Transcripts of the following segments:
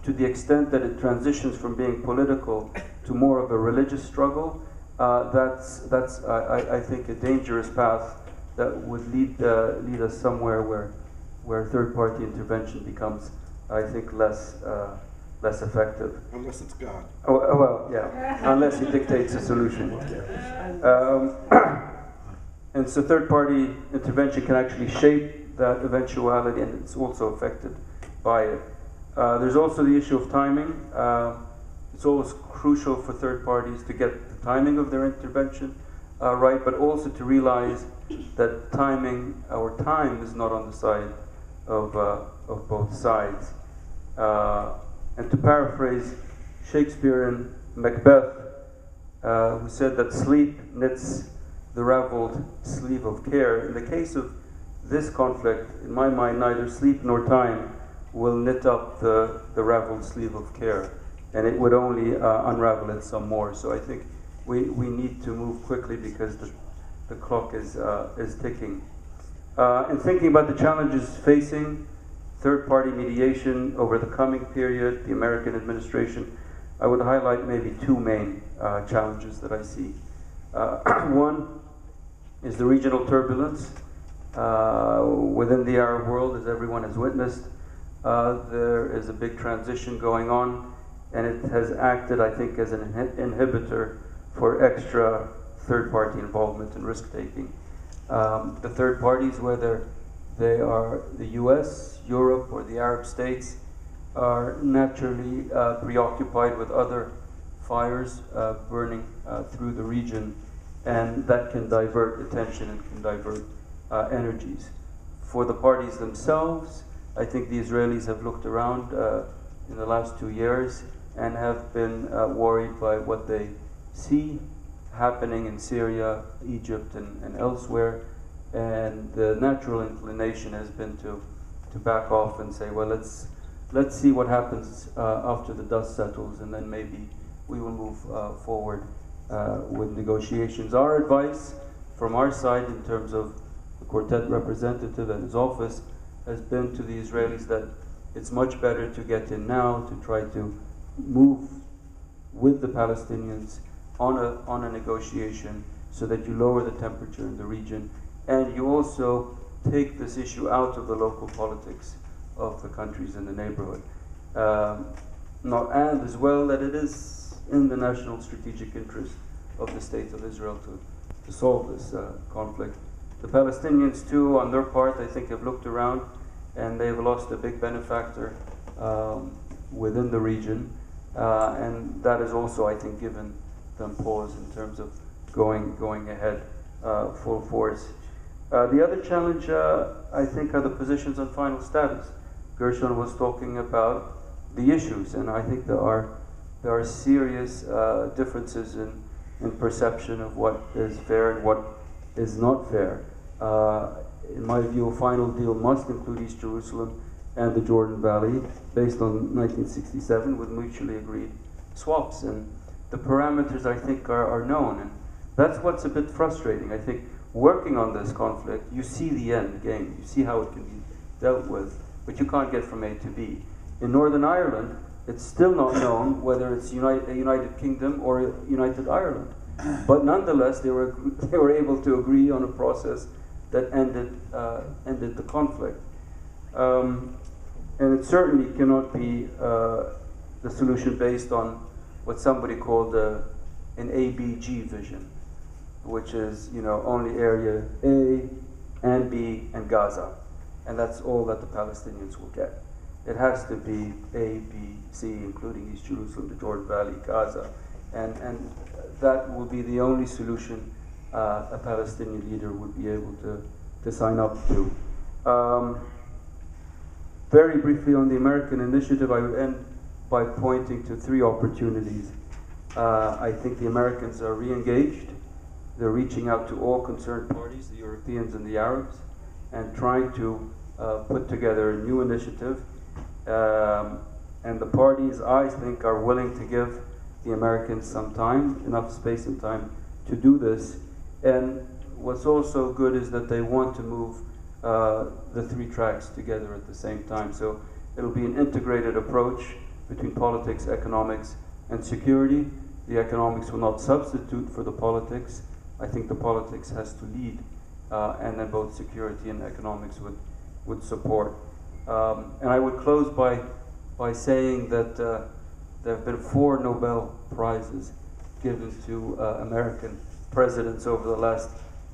to the extent that it transitions from being political to more of a religious struggle, that's I think, a dangerous path that would lead us somewhere where third-party intervention becomes, I think, less effective. Unless it's God. Oh, well, yeah, unless he dictates a solution. And so third-party intervention can actually shape that eventuality, and it's also affected by it. There's also the issue of timing. It's always crucial for third parties to get the timing of their intervention right, but also to realize that timing, or time, is not on the side of both sides. And to paraphrase Shakespearean Macbeth, who said that sleep knits the raveled sleeve of care. In the case of this conflict, in my mind, neither sleep nor time will knit up the raveled sleeve of care, and it would only unravel it some more. So I think we need to move quickly because the clock is ticking. In thinking about the challenges facing third-party mediation over the coming period, the American administration, I would highlight maybe two main challenges that I see. One is the regional turbulence within the Arab world, as everyone has witnessed. There is a big transition going on, and it has acted, I think, as an inhibitor for extra third-party involvement and risk-taking. The third parties, whether they are the US, Europe, or the Arab states, are naturally preoccupied with other fires burning through the region, and that can divert attention and can divert energies. For the parties themselves, I think the Israelis have looked around in the last 2 years and have been worried by what they see happening in Syria, Egypt, and elsewhere. And the natural inclination has been to back off and say, well, let's see what happens after the dust settles, and then maybe we will move forward with negotiations. Our advice from our side, in terms of the Quartet representative and his office, has been to the Israelis that it's much better to get in now, to try to move with the Palestinians on a negotiation so that you lower the temperature in the region, and you also take this issue out of the local politics of the countries in the neighborhood. And as well that it is in the national strategic interest of the State of Israel to solve this conflict. The Palestinians too, on their part, I think, have looked around and they've lost a big benefactor within the region, and that has also, I think, given them pause in terms of going ahead full force. The other challenge, I think, are the positions on final status. Gershon was talking about the issues, and I think there are serious differences in perception of what is fair and what is not fair. In my view, a final deal must include East Jerusalem and the Jordan Valley, based on 1967 with mutually agreed swaps. And the parameters, I think, are known. And that's what's a bit frustrating. I think working on this conflict, you see the end game, you see how it can be dealt with, but you can't get from A to B. In Northern Ireland, it's still not known whether it's a United Kingdom or a United Ireland. But nonetheless, they were able to agree on a process that ended the conflict. And it certainly cannot be the solution based on what somebody called an ABG vision, which is, only area A and B and Gaza, and that's all that the Palestinians will get. It has to be A, B, C, including East Jerusalem, the Jordan Valley, Gaza, and that will be the only solution a Palestinian leader would be able to sign up to. Very briefly on the American initiative, I would end by pointing to three opportunities. I think the Americans are re-engaged. They're reaching out to all concerned parties, the Europeans and the Arabs, and trying to put together a new initiative. And the parties, I think, are willing to give the Americans some time, enough space and time to do this. And what's also good is that they want to move the three tracks together at the same time. So it'll be an integrated approach between politics, economics, and security. The economics will not substitute for the politics. I think the politics has to lead, and then both security and economics would support. And I would close by saying that there have been 4 Nobel Prizes given to American presidents over the last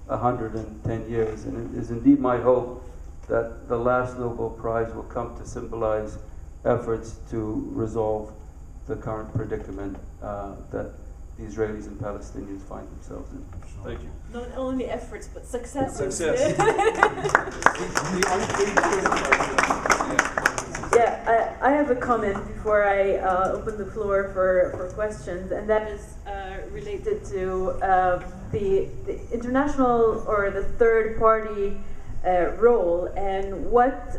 110 years, and it is indeed my hope that the last Nobel Prize will come to symbolize efforts to resolve the current predicament that the Israelis and Palestinians find themselves in. Thank you. Not only efforts, but successes. Success. Yeah, I have a comment before I open the floor for questions, and that is related to the international or the third party role, and what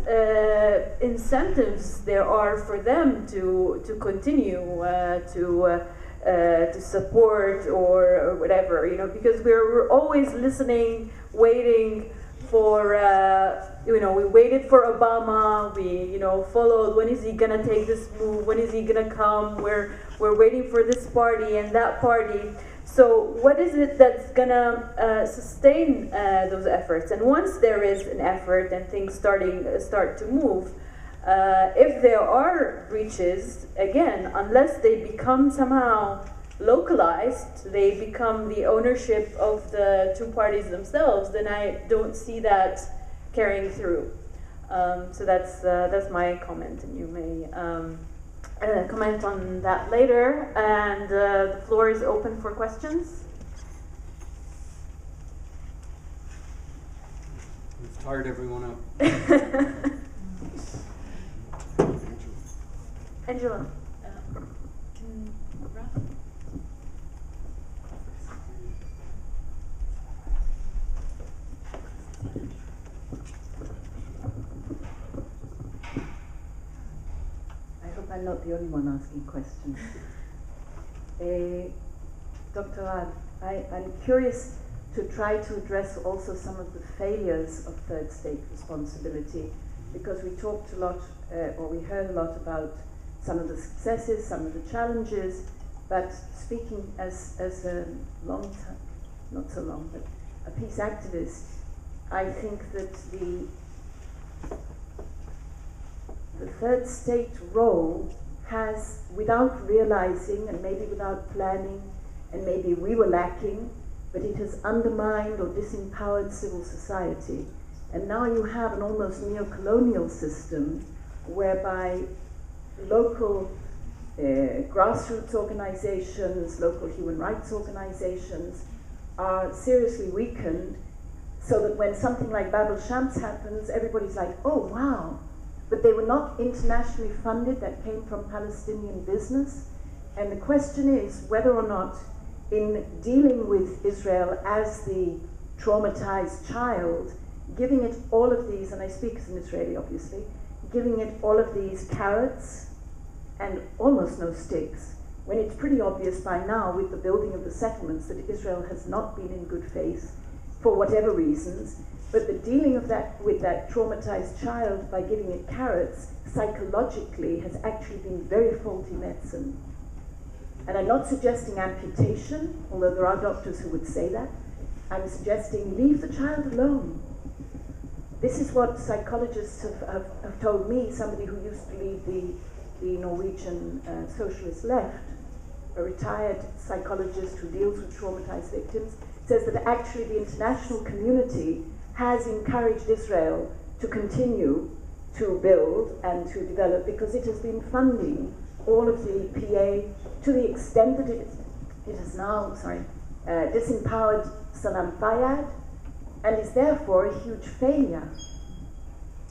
incentives there are for them to continue to support or whatever, you know, because we're always listening, waiting for we waited for Obama, we followed, when is he gonna take this move, when is he gonna come, we're waiting for this party and that party. So what is it that's gonna sustain those efforts? And once there is an effort and things start to move, if there are breaches, again, unless they become somehow localized, they become the ownership of the two parties themselves, then I don't see that carrying through. So that's my comment, and you may comment on that later. And the floor is open for questions. We've tired everyone up. Angela. I'm not the only one asking questions. Dr. Rad, I'm curious to try to address also some of the failures of third state responsibility, because we talked a lot, or we heard a lot about some of the successes, some of the challenges, but speaking as a long time, not so long, but a peace activist, I think that the third state role has, without realizing and maybe without planning, and maybe we were lacking, but it has undermined or disempowered civil society. And now you have an almost neo-colonial system whereby local grassroots organizations, local human rights organizations are seriously weakened, so that when something like Bab el-Shams happens, everybody's like, oh wow, but they were not internationally funded, that came from Palestinian business. And the question is whether or not, in dealing with Israel as the traumatized child, giving it all of these, and I speak as an Israeli obviously, giving it all of these carrots and almost no sticks, when it's pretty obvious by now with the building of the settlements that Israel has not been in good faith for whatever reasons, but the dealing of that with that traumatized child by giving it carrots psychologically has actually been very faulty medicine. And I'm not suggesting amputation, although there are doctors who would say that. I'm suggesting leave the child alone. This is what psychologists have told me, somebody who used to lead the Norwegian socialist left, a retired psychologist who deals with traumatized victims, says that actually the international community has encouraged Israel to continue to build and to develop, because it has been funding all of the PA to the extent that it has now, disempowered Salam Fayyad, and is therefore a huge failure.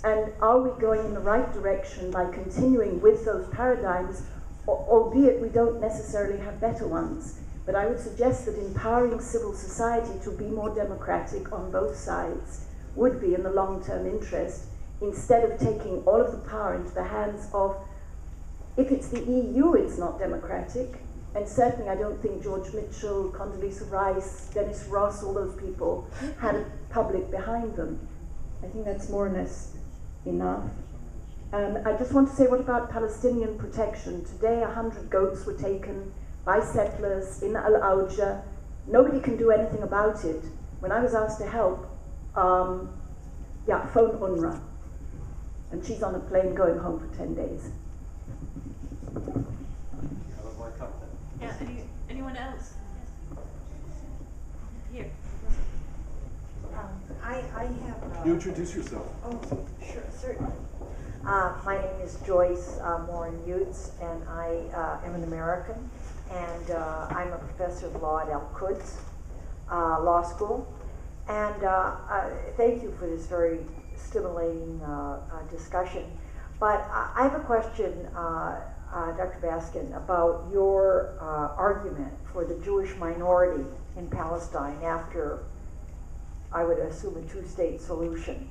And are we going in the right direction by continuing with those paradigms, albeit we don't necessarily have better ones? But I would suggest that empowering civil society to be more democratic on both sides would be in the long-term interest, instead of taking all of the power into the hands of, if it's the EU, it's not democratic. And certainly I don't think George Mitchell, Condoleezza Rice, Dennis Ross, all those people had a public behind them. I think that's more or less enough. And I just want to say, what about Palestinian protection? Today, 100 goats were taken by settlers in Al-Auja. Nobody can do anything about it. When I was asked to help, phone UNRWA. And she's on a plane going home for 10 days. Yeah, anyone else? Here. I have. You introduce yourself. Oh, sure, certainly. My name is Joyce Morin-Utes, and I am an American, and I'm a professor of law at Al-Quds Law School. And thank you for this very stimulating discussion. But I have a question, Dr. Baskin, about your argument for the Jewish minority in Palestine after, I would assume, a two-state solution,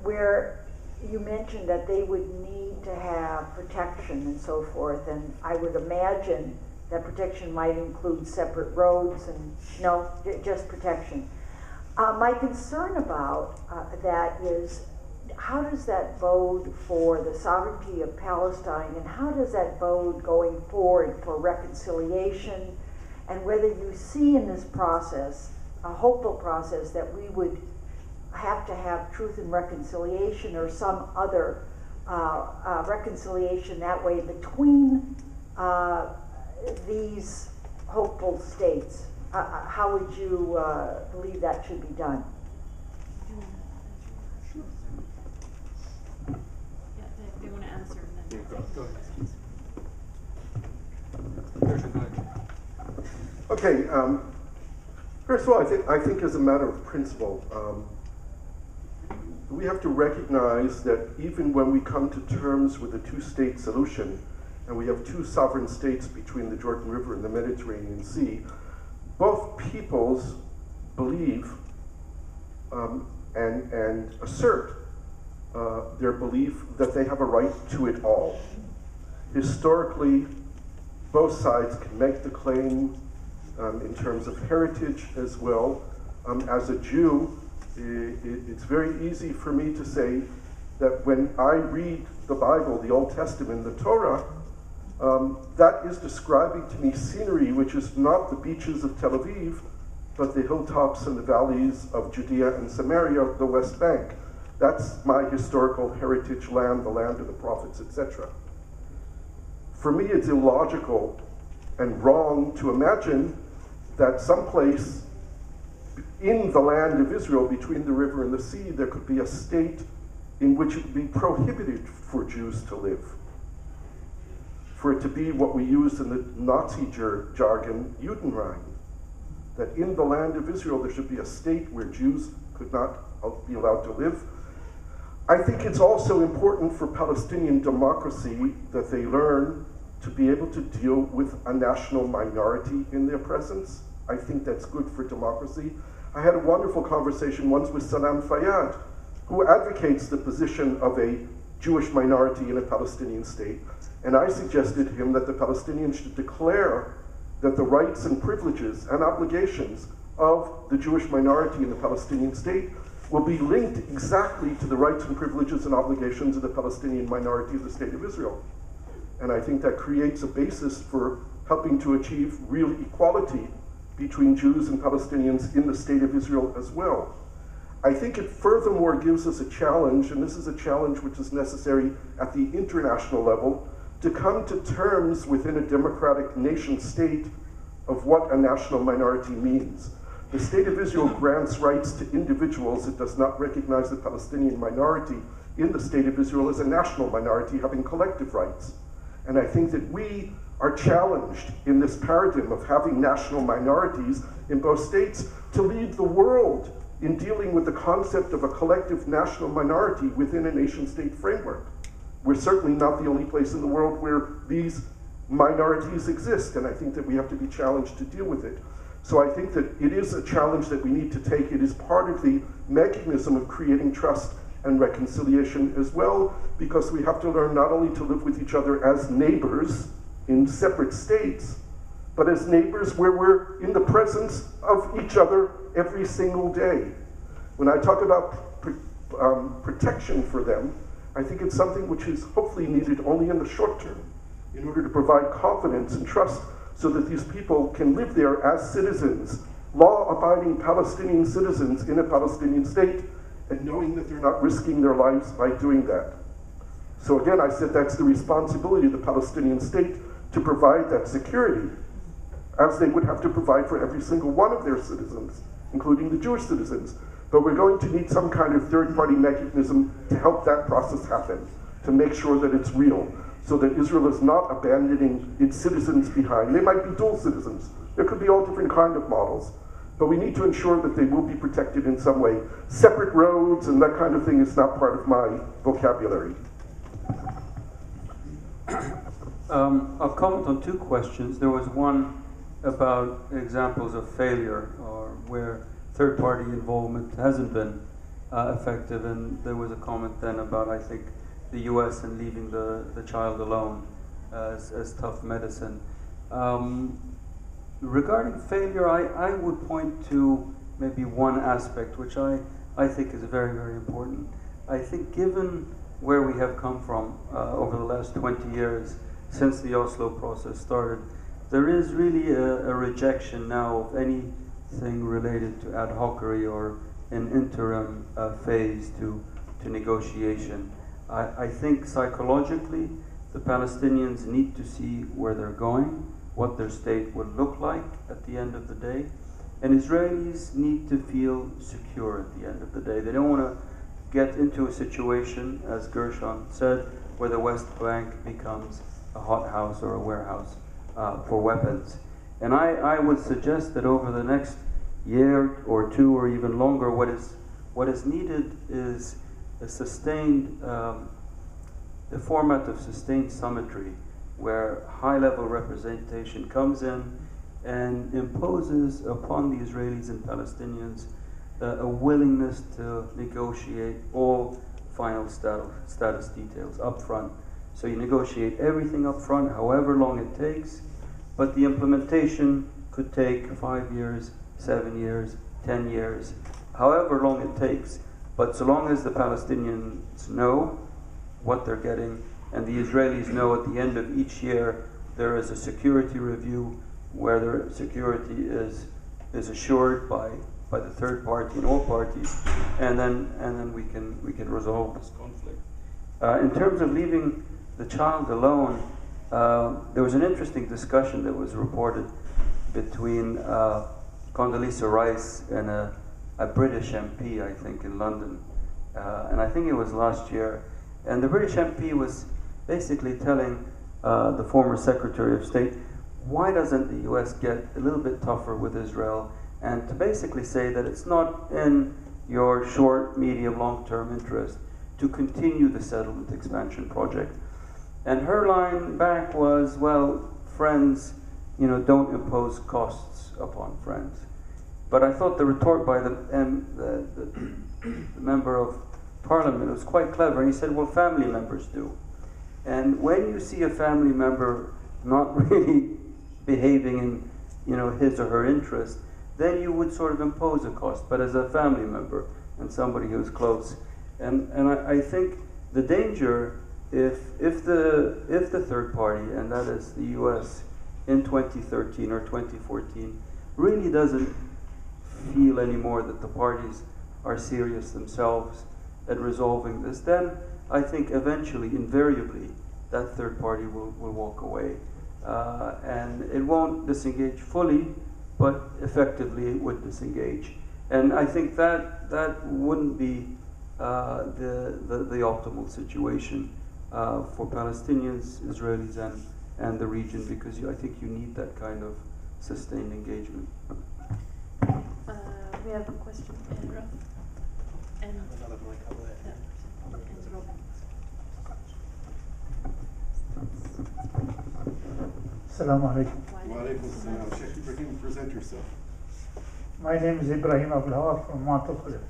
where you mentioned that they would need to have protection and so forth, and I would imagine that protection might include separate roads and, no, just protection. My concern about that is, how does that bode for the sovereignty of Palestine, and how does that bode going forward for reconciliation, and whether you see in this process, a hopeful process, that we would have to have truth and reconciliation or some other reconciliation that way between these hopeful states. How would you believe that should be done? Yeah, they want to answer. And then Go ahead. Gershon, go ahead. Okay. First of all, I think as a matter of principle, we have to recognize that even when we come to terms with a two-state solution, and we have two sovereign states between the Jordan River and the Mediterranean Sea, both peoples believe and assert their belief that they have a right to it all. Historically, both sides can make the claim in terms of heritage as well. As a Jew, it's very easy for me to say that when I read the Bible, the Old Testament, the Torah, that is describing to me scenery which is not the beaches of Tel Aviv, but the hilltops and the valleys of Judea and Samaria, the West Bank. That's my historical heritage land, the land of the prophets, etc. For me, it's illogical and wrong to imagine that someplace in the land of Israel, between the river and the sea, there could be a state in which it would be prohibited for Jews to live. For it to be what we use in the Nazi jargon, Judenrein, that in the land of Israel there should be a state where Jews could not be allowed to live. I think it's also important for Palestinian democracy that they learn to be able to deal with a national minority in their presence. I think that's good for democracy. I had a wonderful conversation once with Salam Fayyad, who advocates the position of a Jewish minority in a Palestinian state. And I suggested to him that the Palestinians should declare that the rights and privileges and obligations of the Jewish minority in the Palestinian state will be linked exactly to the rights and privileges and obligations of the Palestinian minority of the State of Israel. And I think that creates a basis for helping to achieve real equality between Jews and Palestinians in the State of Israel as well. I think it furthermore gives us a challenge, and this is a challenge which is necessary at the international level, to come to terms within a democratic nation state of what a national minority means. The State of Israel grants rights to individuals. It does not recognize the Palestinian minority in the State of Israel as a national minority having collective rights. And I think that we are challenged in this paradigm of having national minorities in both states to lead the world in dealing with the concept of a collective national minority within a nation-state framework. We're certainly not the only place in the world where these minorities exist, and I think that we have to be challenged to deal with it. So I think that it is a challenge that we need to take. It is part of the mechanism of creating trust and reconciliation as well, because we have to learn not only to live with each other as neighbors in separate states, but as neighbors where we're in the presence of each other every single day. When I talk about protection for them, I think it's something which is hopefully needed only in the short term in order to provide confidence and trust so that these people can live there as citizens, law-abiding Palestinian citizens in a Palestinian state, and knowing that they're not risking their lives by doing that. So again, I said that's the responsibility of the Palestinian state to provide that security, as they would have to provide for every single one of their citizens, including the Jewish citizens. But we're going to need some kind of third-party mechanism to help that process happen, to make sure that it's real, so that Israel is not abandoning its citizens behind. They might be dual citizens. There could be all different kinds of models. But we need to ensure that they will be protected in some way. Separate roads and that kind of thing is not part of my vocabulary. I'll comment on two questions. There was one about examples of failure or where third-party involvement hasn't been effective, and there was a comment then about, I think, the U.S. and leaving the child alone as tough medicine. Regarding failure, I would point to maybe one aspect which I think is very, very important. I think given where we have come from over the last 20 years since the Oslo process started, there is really a rejection now of anything related to ad hocery or an interim phase to negotiation. I think psychologically the Palestinians need to see where they're going, what their state would look like at the end of the day. And Israelis need to feel secure at the end of the day. They don't want to get into a situation, as Gershon said, where the West Bank becomes a hothouse or a warehouse for weapons. And I would suggest that over the next year or two or even longer, what is needed is a sustained, the format of sustained symmetry, where high-level representation comes in and imposes upon the Israelis and Palestinians a willingness to negotiate all final status details up front. So you negotiate everything up front, however long it takes, but the implementation could take 5 years, 7 years, 10 years, however long it takes. But so long as the Palestinians know what they're getting, and the Israelis know at the end of each year there is a security review where their security is assured by the third party and all parties, and then we can resolve this conflict. In terms of leaving the child alone, there was an interesting discussion that was reported between Condoleezza Rice and a British MP, I think, in London, and I think it was last year. And the British MP was basically telling the former Secretary of State, why doesn't the US get a little bit tougher with Israel, and to basically say that it's not in your short, medium, long-term interest to continue the settlement expansion project. And her line back was, well, friends, don't impose costs upon friends. But I thought the retort by the member of Parliament was quite clever, and he said, well, family members do. And when you see a family member not really behaving in his or her interest, then you would sort of impose a cost, but as a family member and somebody who's close. And I think the danger, if the third party, and that is the US, in 2013 or 2014, really doesn't feel anymore that the parties are serious themselves at resolving this, then I think eventually, invariably, that third party will walk away. And it won't disengage fully, but effectively it would disengage. And I think that wouldn't be the optimal situation for Palestinians, Israelis, and the region, because I think you need that kind of sustained engagement. We have a question. And another mic over there. Assalamu alaikum. Wa alaikum salam. Sheikh Ibrahim, present yourself. My name is Ibrahim Abdullah from Montefiore.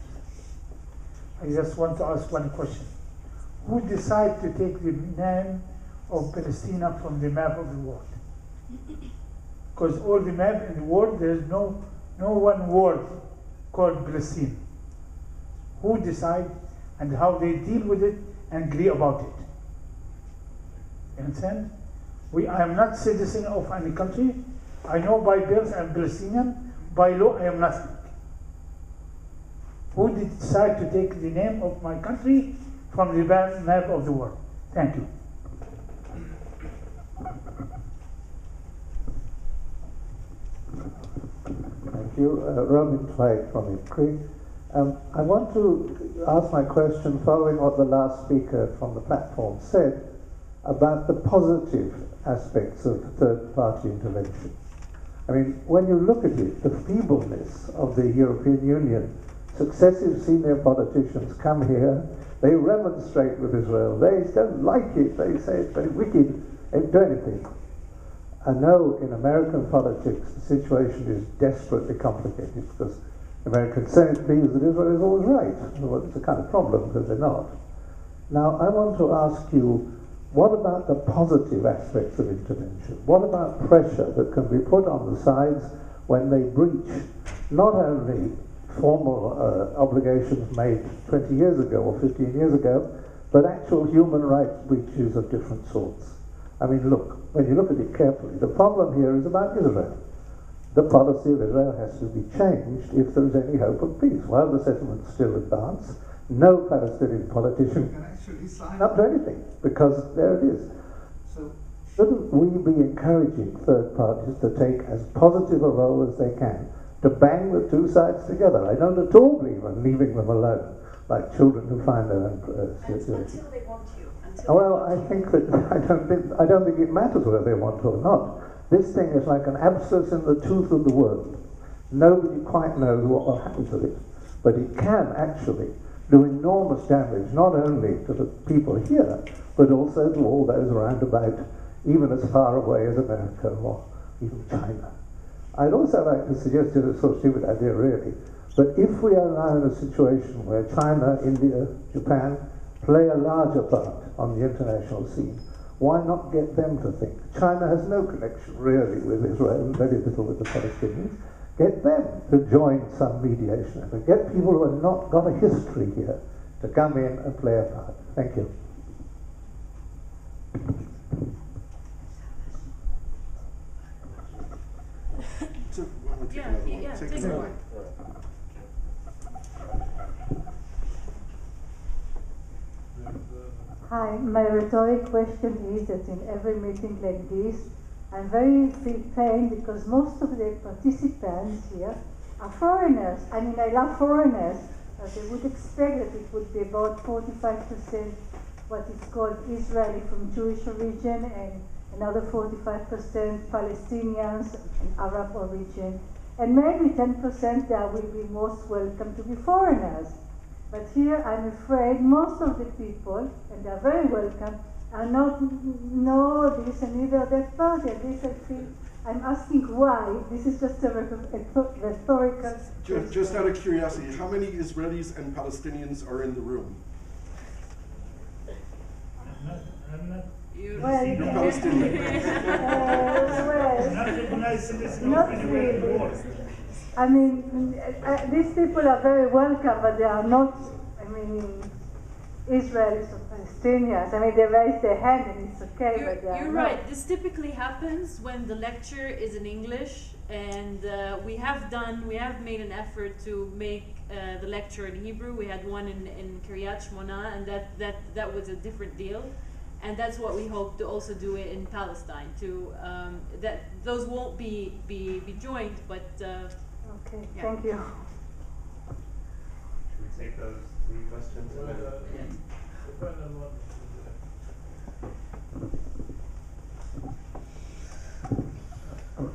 I just want to ask one question. Who decided to take the name of Palestine from the map of the world? Because all the map in the world, there is no one word called Palestine. Who decide and how they deal with it and agree about it. You understand? I am not citizen of any country. I know by birth I am Palestinian. By law I am nothing. Who did decide to take the name of my country from the map of the world? Thank you. Thank you. Roman Twag from IPCRI. I want to ask my question following what the last speaker from the platform said about the positive aspects of third-party intervention. I mean, when you look at it, the feebleness of the European Union, successive senior politicians come here, they remonstrate with Israel, they don't like it, they say it's very wicked, they don't do anything. I know in American politics the situation is desperately complicated because the American Senate believes that Israel is always right. Well, it's a kind of problem because they're not. Now, I want to ask you, what about the positive aspects of intervention? What about pressure that can be put on the sides when they breach not only formal obligations made 20 years ago or 15 years ago, but actual human rights breaches of different sorts? I mean, look, when you look at it carefully, the problem here is about Israel. The policy of Israel has to be changed if there is any hope of peace. While the settlements still advance, no Palestinian politician can actually sign up to anything, because there it is. So shouldn't we be encouraging third parties to take as positive a role as they can to bang the two sides together? I don't at all believe in leaving them alone, like children who find their own situation. Until they want you. Well, I think that I don't think it matters whether they want to or not. This thing is like an abscess in the tooth of the world. Nobody quite knows what will happen to it, but it can actually do enormous damage, not only to the people here, but also to all those around about, even as far away as America or even China. I'd also like to suggest, it's a sort of stupid idea really, but if we are now in a situation where China, India, Japan play a larger part on the international scene, why not get them to think? China has no connection really with Israel, and very little with the Palestinians. Get them to join some mediation effort. Get people who have not got a history here to come in and play a part. Thank you. Take one. Hi, my rhetoric question is that in every meeting like this, I'm very feel pain because most of the participants here are foreigners. I mean, I love foreigners, but I would expect that it would be about 45% what is called Israeli from Jewish origin and another 45% Palestinians and Arab origin. And maybe 10% there will be most welcome to be foreigners. But here I'm afraid most of the people, and they are very welcome, are not this and neither that party. At least I feel I'm asking why. This is just a rhetorical question. Just out of curiosity, how many Israelis and Palestinians are in the room? I'm not. Well, You're Palestinian. not really. I mean, these people are very welcome, but they are not, I mean, Israelis or Palestinians. I mean, they raise their hand and it's okay, but they are You're not. right. This typically happens when the lecture is in English, and we have made an effort to make the lecture in Hebrew. We had one in Kiryat Shmona, and that was a different deal. And that's what we hope to also do it in Palestine. That those won't be joined, but. Okay, Yeah. thank you. Should we take those three questions?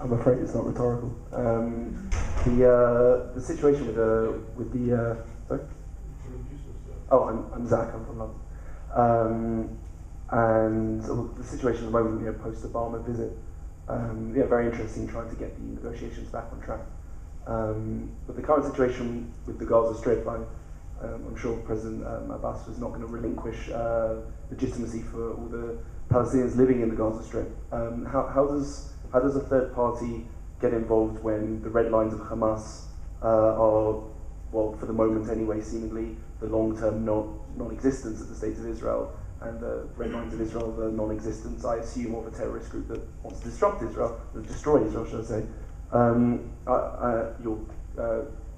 I'm afraid it's not rhetorical. The situation with the sorry? Oh, I'm Zach. I'm from London. And the situation at the moment, post-Obama visit, very interesting, trying to get the negotiations back on track. But the current situation with the Gaza Strip, I'm sure President Abbas was not going to relinquish legitimacy for all the Palestinians living in the Gaza Strip. How does a third party get involved when the red lines of Hamas are well, for the moment anyway, seemingly the long-term non-existence of the State of Israel, and the Red Lines of Israel, the non-existence, I assume, of a terrorist group that wants to disrupt Israel, destroy Israel, should I say. Your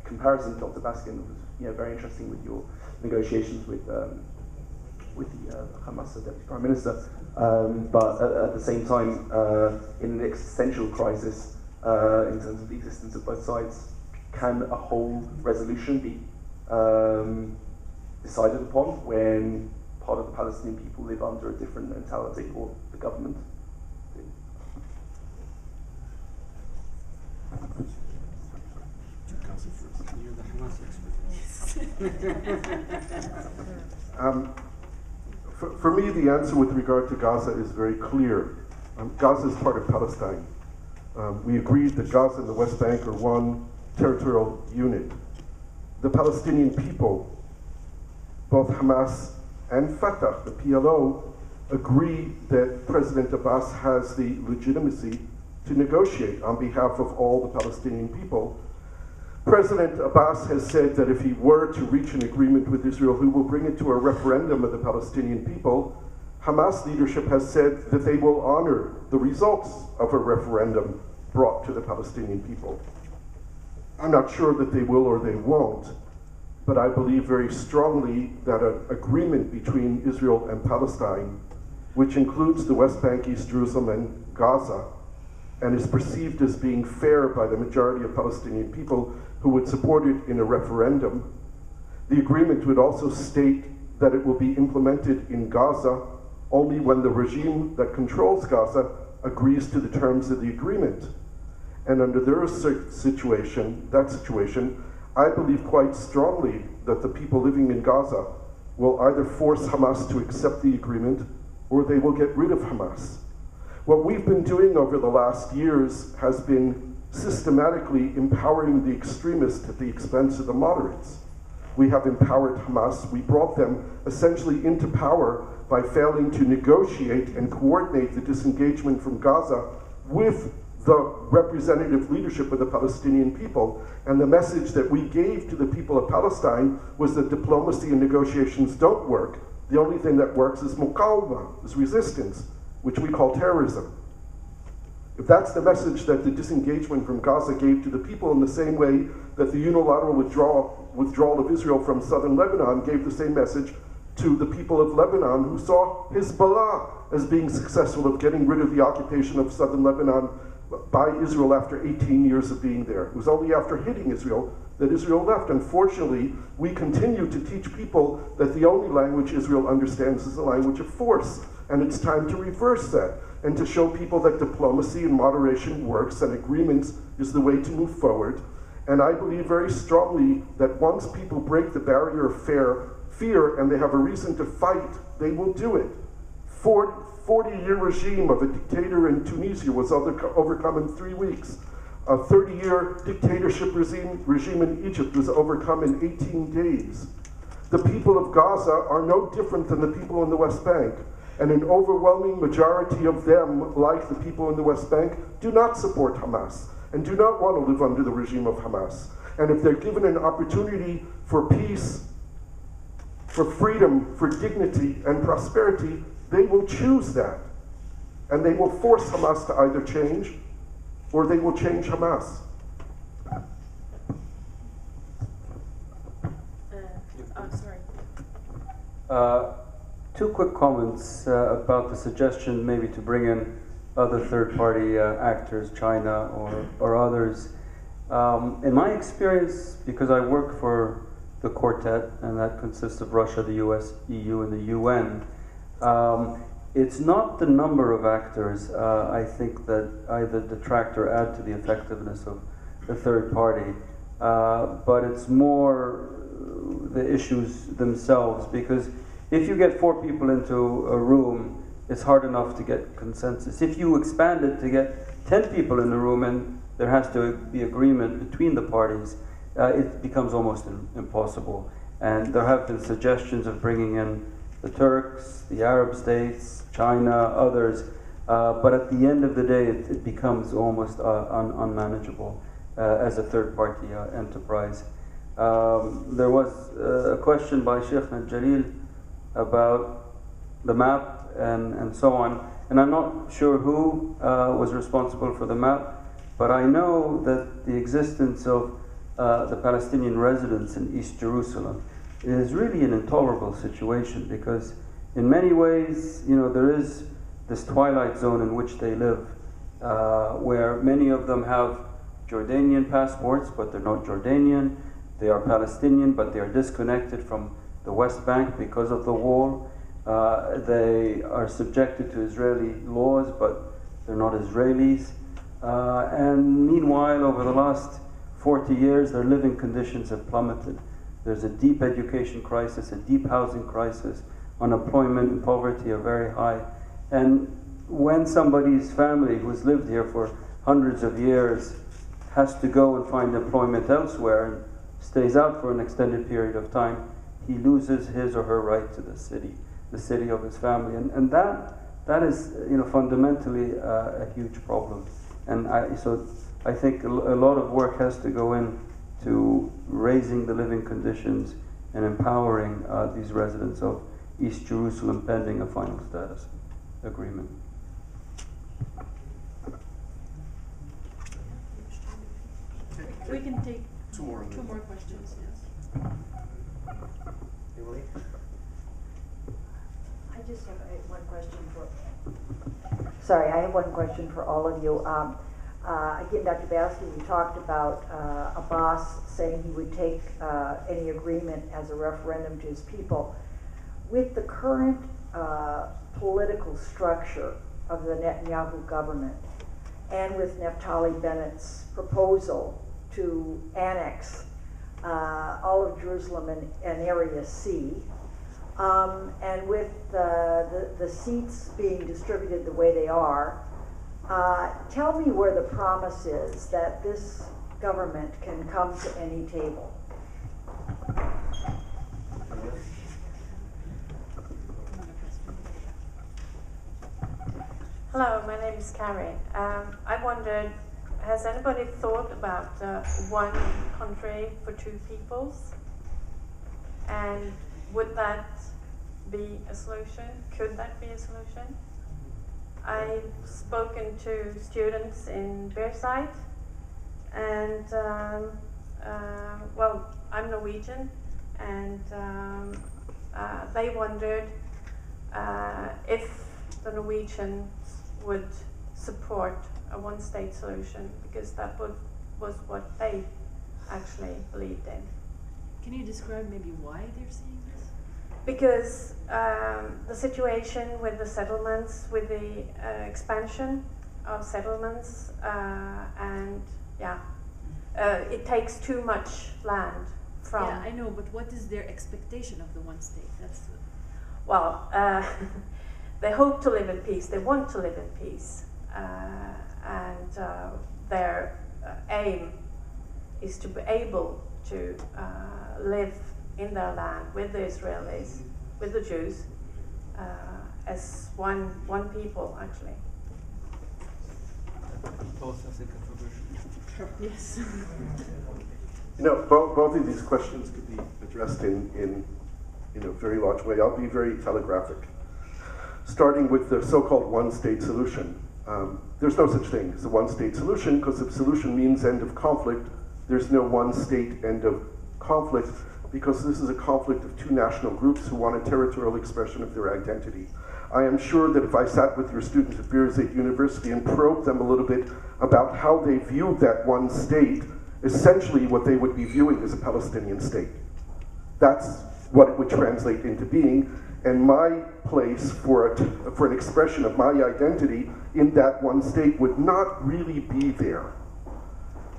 comparison, Dr. Baskin, was very interesting with your negotiations with the Hamas Deputy Prime Minister. But at the same time, in an existential crisis, in terms of the existence of both sides, can a whole resolution be decided upon when part of the Palestinian people live under a different mentality, or the government? For me, the answer with regard to Gaza is very clear. Gaza is part of Palestine. We agreed that Gaza and the West Bank are one territorial unit. The Palestinian people, both Hamas and Fatah, the PLO, agree that President Abbas has the legitimacy to negotiate on behalf of all the Palestinian people. President Abbas has said that if he were to reach an agreement with Israel, he will bring it to a referendum of the Palestinian people. Hamas leadership has said that they will honor the results of a referendum brought to the Palestinian people. I'm not sure that they will or they won't, but I believe very strongly that an agreement between Israel and Palestine, which includes the West Bank, East Jerusalem, and Gaza, and is perceived as being fair by the majority of Palestinian people who would support it in a referendum. The agreement would also state that it will be implemented in Gaza only when the regime that controls Gaza agrees to the terms of the agreement. And under their situation, I believe quite strongly that the people living in Gaza will either force Hamas to accept the agreement or they will get rid of Hamas. What we've been doing over the last years has been systematically empowering the extremists at the expense of the moderates. We have empowered Hamas. We brought them essentially into power by failing to negotiate and coordinate the disengagement from Gaza with the representative leadership of the Palestinian people. And the message that we gave to the people of Palestine was that diplomacy and negotiations don't work. The only thing that works is muqawma, is resistance, which we call terrorism. If that's the message that the disengagement from Gaza gave to the people, in the same way that the unilateral withdrawal of Israel from southern Lebanon gave the same message to the people of Lebanon, who saw Hezbollah as being successful of getting rid of the occupation of southern Lebanon by Israel after 18 years of being there. It was only after hitting Israel that Israel left. Unfortunately, we continue to teach people that the only language Israel understands is the language of force. And it's time to reverse that and to show people that diplomacy and moderation works and agreements is the way to move forward. And I believe very strongly that once people break the barrier of fear and they have a reason to fight, they will do it. 40-year regime of a dictator in Tunisia was overcome in 3 weeks. A 30-year dictatorship regime in Egypt was overcome in 18 days. The people of Gaza are no different than the people in the West Bank. And an overwhelming majority of them, like the people in the West Bank, do not support Hamas and do not want to live under the regime of Hamas. And if they're given an opportunity for peace, for freedom, for dignity and prosperity, they will choose that. And they will force Hamas to either change or they will change Hamas. Sorry. Two quick comments about the suggestion maybe to bring in other third-party actors, China or others. In my experience, because I work for the quartet, and that consists of Russia, the US, EU, and the UN, it's not the number of actors, I think, that either detract or add to the effectiveness of the third party, but it's more the issues themselves, because if you get 4 people into a room, it's hard enough to get consensus. If you expand it to get 10 people in the room and there has to be agreement between the parties, it becomes almost impossible. And there have been suggestions of bringing in the Turks, the Arab states, China, others, but at the end of the day, it becomes almost unmanageable as a third-party enterprise. There was a question by Sheikh Jalil about the map and so on. And I'm not sure who was responsible for the map, but I know that the existence of the Palestinian residents in East Jerusalem is really an intolerable situation, because in many ways, there is this twilight zone in which they live, where many of them have Jordanian passports, but they're not Jordanian. They are Palestinian, but they are disconnected from the West Bank because of the wall. They are subjected to Israeli laws, but they're not Israelis. And meanwhile, over the last 40 years, their living conditions have plummeted. There's a deep education crisis, a deep housing crisis. Unemployment and poverty are very high. And when somebody's family who's lived here for hundreds of years has to go and find employment elsewhere and stays out for an extended period of time, he loses his or her right to the city of his family. And that is fundamentally a huge problem. And I think a lot of work has to go in to raising the living conditions and empowering these residents of East Jerusalem pending a final status agreement. We can take two more questions, yes. I just have one question Sorry, I have one question for all of you. Again, Dr. Baskin, you talked about Abbas saying he would take any agreement as a referendum to his people. With the current political structure of the Netanyahu government, and with Naftali Bennett's proposal to annex all of Jerusalem and Area C, and with the seats being distributed the way they are, tell me where the promise is that this government can come to any table. Hello, my name is Carrie. I wondered, has anybody thought about one country for two peoples? And would that be a solution? Could that be a solution? I've spoken to students in Bearside, and well, I'm Norwegian, and they wondered if the Norwegians would support a one-state solution, because that was what they actually believed in. Can you describe maybe why they're saying this? Because the situation with the settlements, with the expansion of settlements, and it takes too much land from. Yeah, I know, but what is their expectation of the one state? That's well, they hope to live in peace. They want to live in peace, and their aim is to be able to live in their land with the Israelis, with the Jews, as one people, actually. Both, I think, are yes. Both of these questions could be addressed in a very large way. I'll be very telegraphic. Starting with the so-called one-state solution. There's no such thing as a one-state solution, because if solution means end of conflict, there's no one-state end of conflict, because this is a conflict of two national groups who want a territorial expression of their identity. I am sure that if I sat with your students at Birzeit University and probed them a little bit about how they viewed that one state, essentially what they would be viewing is a Palestinian state. That's what it would translate into being, and my place for an expression of my identity in that one state would not really be there.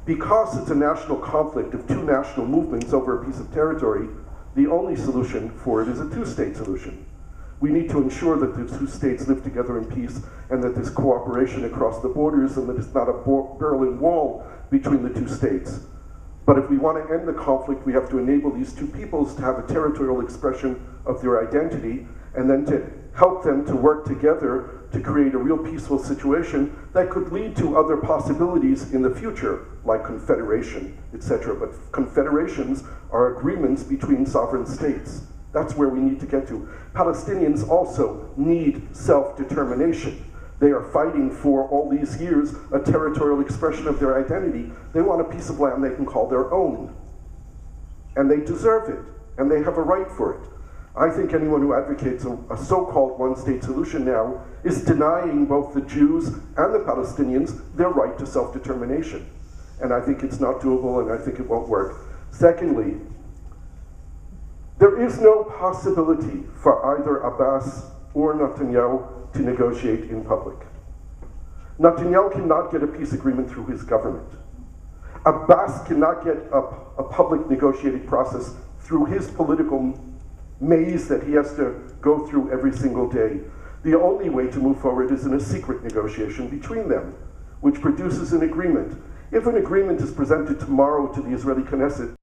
Because it's a national conflict of two national movements over a piece of territory, the only solution for it is a two-state solution. We need to ensure that the two states live together in peace, and that there's cooperation across the borders, and that it's not a Berlin Wall between the two states. But if we want to end the conflict, we have to enable these two peoples to have a territorial expression of their identity, and then to help them to work together to create a real peaceful situation that could lead to other possibilities in the future, like confederation, etc. But confederations are agreements between sovereign states. That's where we need to get to. Palestinians also need self-determination. They are fighting for all these years a territorial expression of their identity. They want a piece of land they can call their own. And they deserve it, and they have a right for it. I think anyone who advocates a so-called one-state solution now is denying both the Jews and the Palestinians their right to self-determination. And I think it's not doable, and I think it won't work. Secondly, there is no possibility for either Abbas or Netanyahu to negotiate in public. Netanyahu cannot get a peace agreement through his government. Abbas cannot get a public negotiating process through his political maze that he has to go through every single day. The only way to move forward is in a secret negotiation between them, which produces an agreement. If an agreement is presented tomorrow to the Israeli Knesset,